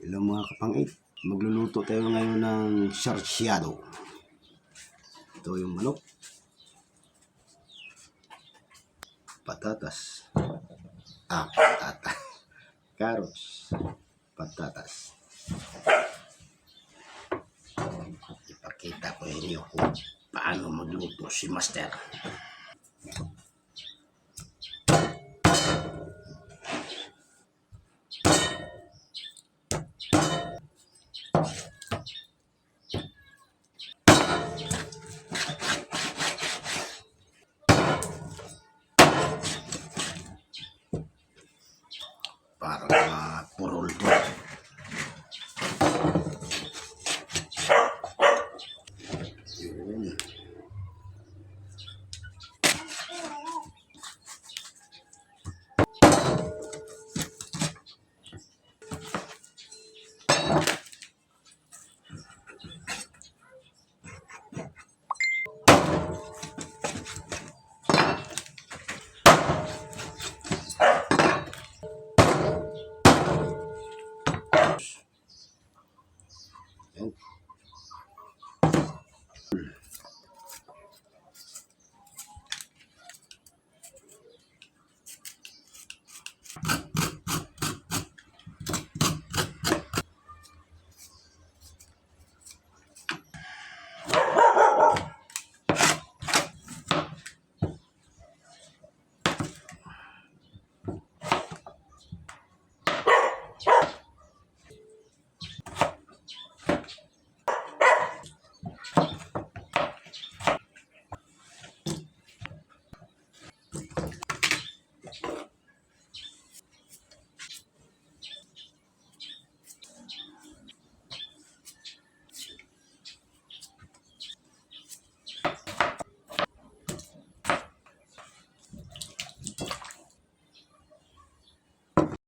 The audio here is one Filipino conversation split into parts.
Hello mga kapangit, magluluto tayo ngayon ng sarsyado. Ito yung manok, patatas, patatas, carrots, patatas. Ipakita ko inyo kung paano magluto si Master. Para mapurol to. Yun. Yan.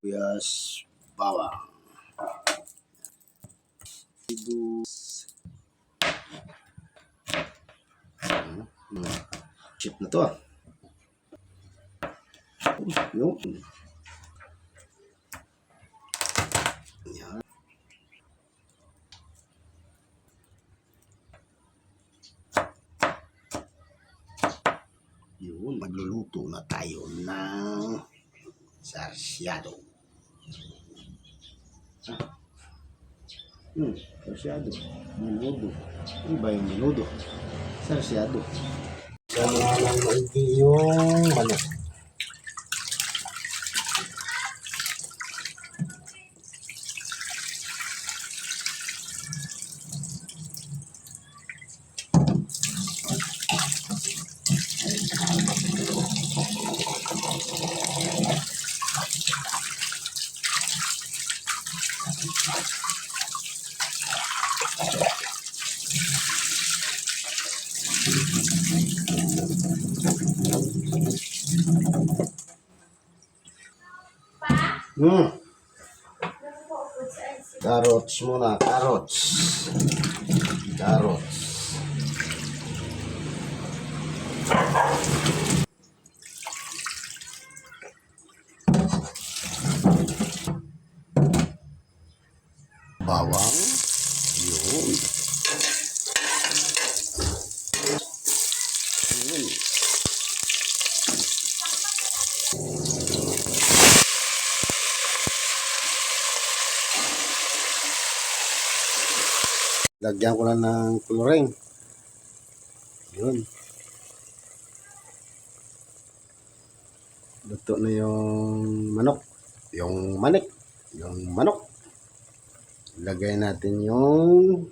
Sibuyas, bawang, sibuyas. Chip na to. Yun. Yan. Yun, magluluto na tayo ng sarsyado. Sarsyado. Menudo. Ano ba yung menudo? Sarsyado. Sama lang maigi yung manok. Carrots muna, carrots. Carrots. Bawang. Yun. Yun. Lagyan ko na ng coloring. Yun. Luto na yung manok. Yung manik. Yung manok. Lagay natin yung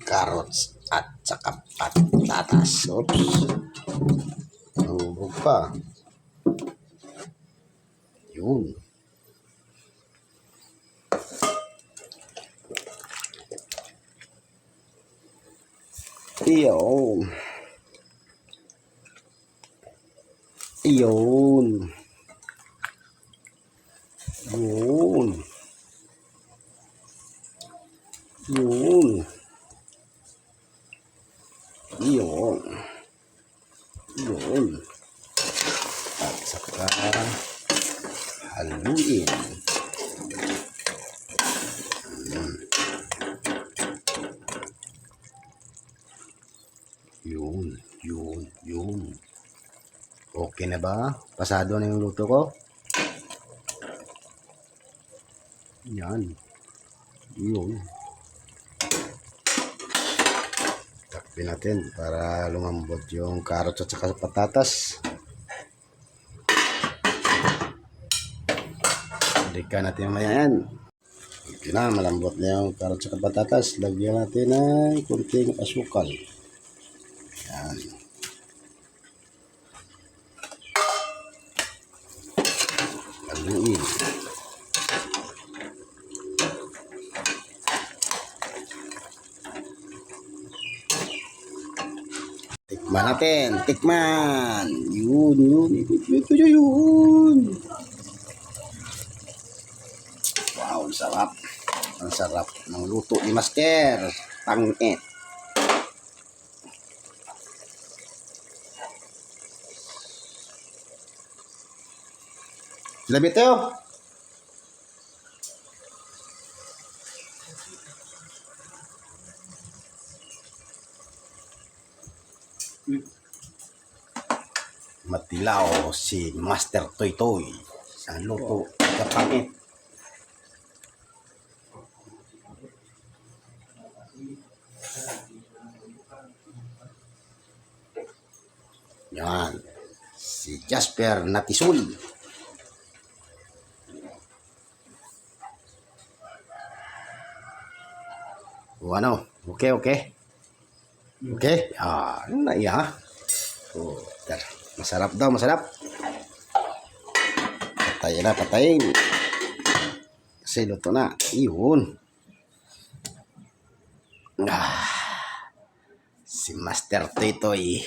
carrots at saka patatas. Oops. Nahubog pa. Yun. Iyon. Iyon. Yun. Yun. Yun. Yun. At saka haluin. Yun. Okay na ba? Pasado na yung luto ko? Yan. Yun. Takpin natin para lumambot yung carrots at saka patatas. Balikan natin mamaya yan. Okay na, malambot na yung carrots at patatas. Lagyan natin ng kunting asukal. Yan. Haluin. Tikman natin. Tikman. Yun. Wow, ang sarap. Ang sarap ng luto ni Master. Pangit. Sila Bito. Matilaw si Master Toy Toy sa luto kapangit. Yan. Si Jasper Natisul. O ano? Okay. Okay? Ano na iya? Oh, masarap daw, masarap. Patayin. Kasi luto na. Iyon. Si Master Toy Toy.